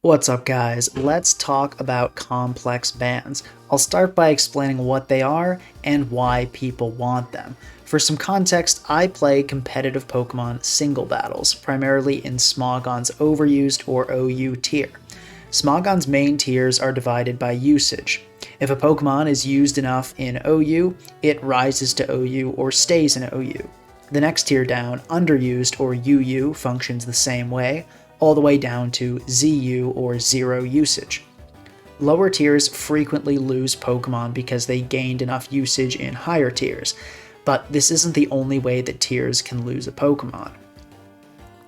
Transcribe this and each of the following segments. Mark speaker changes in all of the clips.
Speaker 1: What's up, guys? Let's talk about complex bans. I'll start by explaining what they are and why people want them. For some context, I play competitive Pokemon single battles, primarily in Smogon's Overused or OU tier. Smogon's main tiers are divided by usage. If a Pokemon is used enough in OU, it rises to OU or stays in OU. The next tier down, underused or UU, functions the same way, all the way down to ZU or zero usage. Lower tiers frequently lose Pokemon because they gained enough usage in higher tiers, but this isn't the only way that tiers can lose a Pokemon.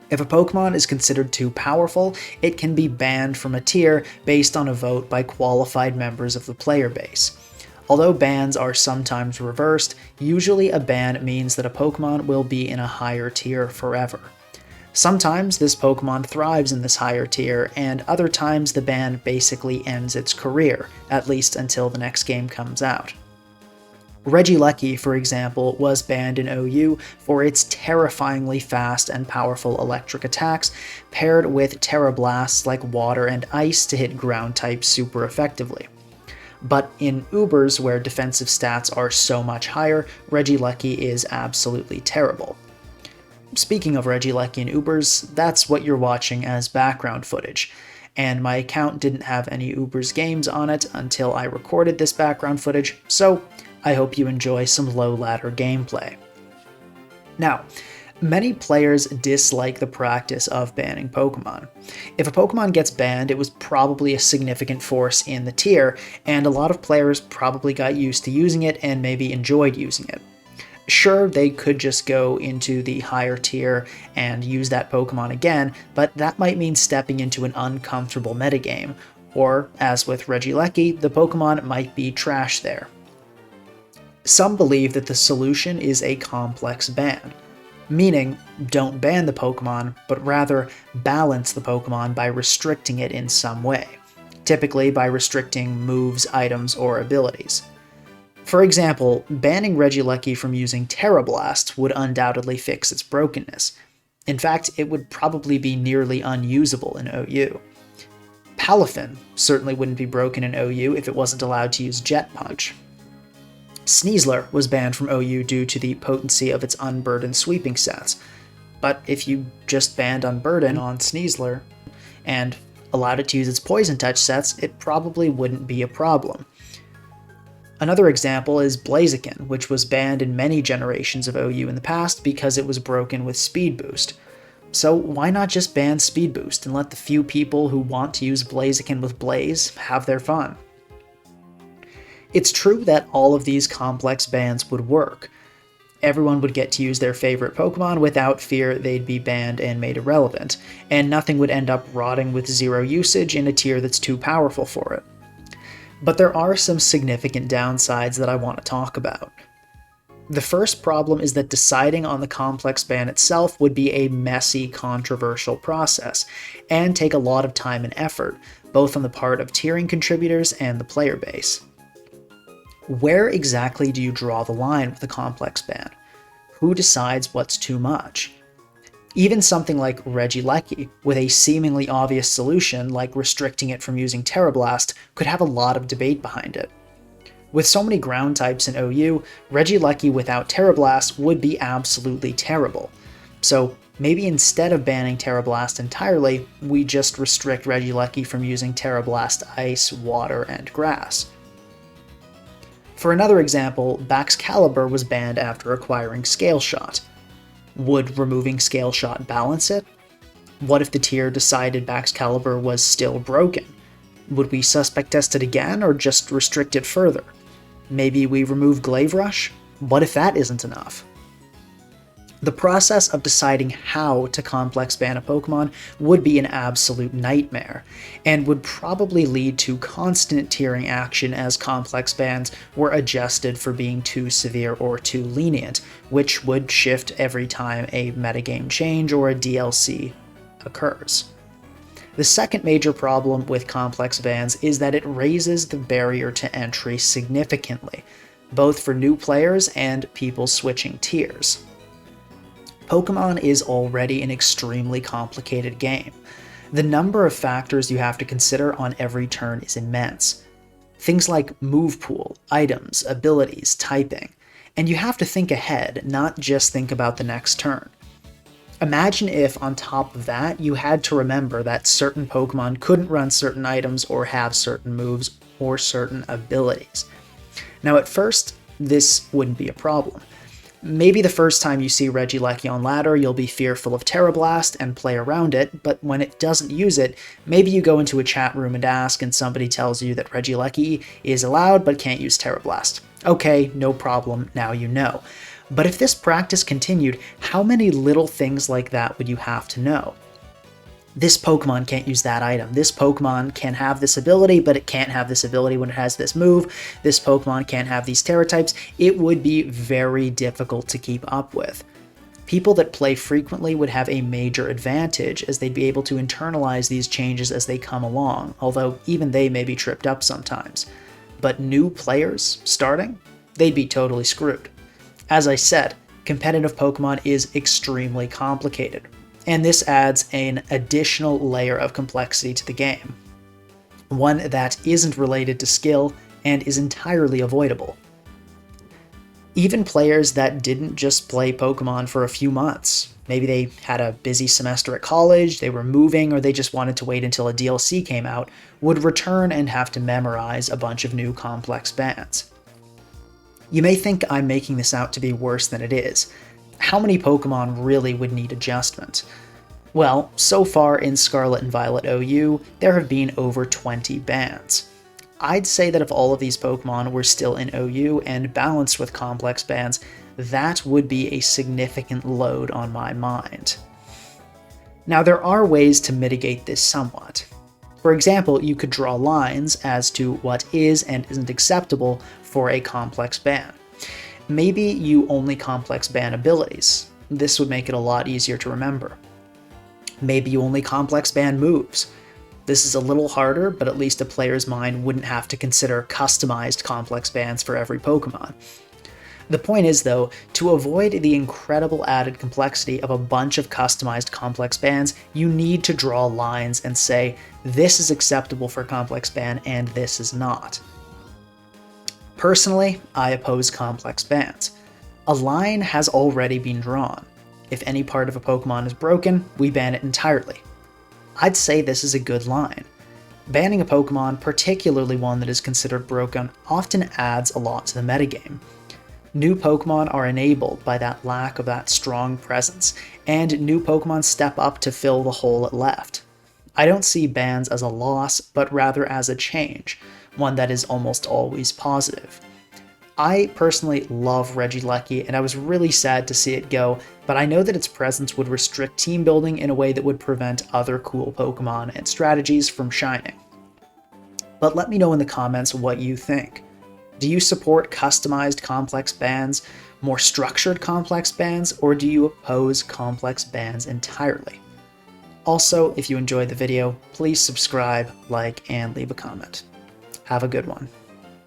Speaker 1: If a Pokemon is considered too powerful, it can be banned from a tier based on a vote by qualified members of the player base. Although bans are sometimes reversed, usually a ban means that a Pokemon will be in a higher tier forever. Sometimes this Pokemon thrives in this higher tier, and other times the ban basically ends its career, at least until the next game comes out. Regieleki, for example, was banned in OU for its terrifyingly fast and powerful electric attacks, paired with Tera Blasts like water and ice to hit ground types super effectively. But in Ubers, where defensive stats are so much higher, Regieleki is absolutely terrible. Speaking of Regieleki and Ubers, that's what you're watching as background footage, and my account didn't have any Ubers games on it until I recorded this background footage, so I hope you enjoy some low ladder gameplay. Now, many players dislike the practice of banning Pokemon. If a Pokemon gets banned, it was probably a significant force in the tier, and a lot of players probably got used to using it and maybe enjoyed using it. Sure, they could just go into the higher tier and use that Pokemon again, but that might mean stepping into an uncomfortable metagame, or, as with Regieleki, the Pokemon might be trash there. Some believe that the solution is a complex ban, meaning don't ban the Pokemon, but rather balance the Pokemon by restricting it in some way, typically by restricting moves, items, or abilities. For example, banning Regieleki from using Tera Blast would undoubtedly fix its brokenness. In fact, it would probably be nearly unusable in OU. Palafin certainly wouldn't be broken in OU if it wasn't allowed to use Jet Punch. Sneasler was banned from OU due to the potency of its Unburden sweeping sets, but if you just banned Unburden on Sneasler and allowed it to use its Poison Touch sets, it probably wouldn't be a problem. Another example is Blaziken, which was banned in many generations of OU in the past because it was broken with Speed Boost. So why not just ban Speed Boost and let the few people who want to use Blaziken with Blaze have their fun? It's true that all of these complex bans would work. Everyone would get to use their favorite Pokemon without fear they'd be banned and made irrelevant, and nothing would end up rotting with zero usage in a tier that's too powerful for it. But there are some significant downsides that I want to talk about. The first problem is that deciding on the complex ban itself would be a messy, controversial process, and take a lot of time and effort, both on the part of tiering contributors and the player base. Where exactly do you draw the line with a complex ban? Who decides what's too much? Even something like Regieleki, with a seemingly obvious solution like restricting it from using Tera Blast, could have a lot of debate behind it. With so many ground types in OU, Regieleki without Tera Blast would be absolutely terrible. So maybe instead of banning Tera Blast entirely, we just restrict Regieleki from using Tera Blast Ice, Water, and Grass. For another example, Baxcalibur was banned after acquiring Scale Shot. Would removing Scale Shot balance it? What if the tier decided Baxcalibur was still broken? Would we suspect test it again, or just restrict it further? Maybe we remove Glaive Rush? What if that isn't enough? The process of deciding how to complex ban a Pokemon would be an absolute nightmare, and would probably lead to constant tiering action as complex bans were adjusted for being too severe or too lenient, which would shift every time a metagame change or a DLC occurs. The second major problem with complex bans is that it raises the barrier to entry significantly, both for new players and people switching tiers. Pokemon is already an extremely complicated game. The number of factors you have to consider on every turn is immense. Things like move pool, items, abilities, typing, and you have to think ahead, not just think about the next turn. Imagine if, on top of that, you had to remember that certain Pokemon couldn't run certain items or have certain moves or certain abilities. Now, at first, this wouldn't be a problem. Maybe the first time you see Regieleki on ladder, you'll be fearful of Tera Blast and play around it, but when it doesn't use it, maybe you go into a chat room and ask, and somebody tells you that Regieleki is allowed but can't use Tera Blast. Okay, no problem, now you know. But if this practice continued, how many little things like that would you have to know? This Pokemon can't use that item. This Pokemon can have this ability, but it can't have this ability when it has this move. This Pokemon can't have these Tera types. It would be very difficult to keep up with. People that play frequently would have a major advantage, as they'd be able to internalize these changes as they come along, although even they may be tripped up sometimes. But new players starting? They'd be totally screwed. As I said, competitive Pokemon is extremely complicated, and this adds an additional layer of complexity to the game, one that isn't related to skill and is entirely avoidable. Even players that didn't just play Pokemon for a few months, maybe they had a busy semester at college, they were moving, or they just wanted to wait until a DLC came out, would return and have to memorize a bunch of new complex bands. You may think I'm making this out to be worse than it is. How many Pokemon really would need adjustment? Well, so far in Scarlet and Violet OU, there have been over 20 bands. I'd say that if all of these Pokemon were still in OU and balanced with complex bands, that would be a significant load on my mind. Now, there are ways to mitigate this somewhat. For example, you could draw lines as to what is and isn't acceptable for a complex ban. Maybe you only complex ban abilities. This would make it a lot easier to remember. Maybe you only complex ban moves. This is a little harder, but at least a player's mind wouldn't have to consider customized complex bans for every Pokemon. The point is, though, to avoid the incredible added complexity of a bunch of customized complex bans, you need to draw lines and say, this is acceptable for complex ban and this is not. Personally, I oppose complex bans. A line has already been drawn. If any part of a Pokemon is broken, we ban it entirely. I'd say this is a good line. Banning a Pokemon, particularly one that is considered broken, often adds a lot to the metagame. New Pokemon are enabled by that lack of that strong presence, and new Pokemon step up to fill the hole it left. I don't see bans as a loss, but rather as a change, one that is almost always positive. I personally love Regieleki, and I was really sad to see it go, but I know that its presence would restrict team building in a way that would prevent other cool Pokemon and strategies from shining. But let me know in the comments what you think. Do you support customized complex bans, more structured complex bans, or do you oppose complex bans entirely? Also, if you enjoyed the video, please subscribe, like, and leave a comment. Have a good one.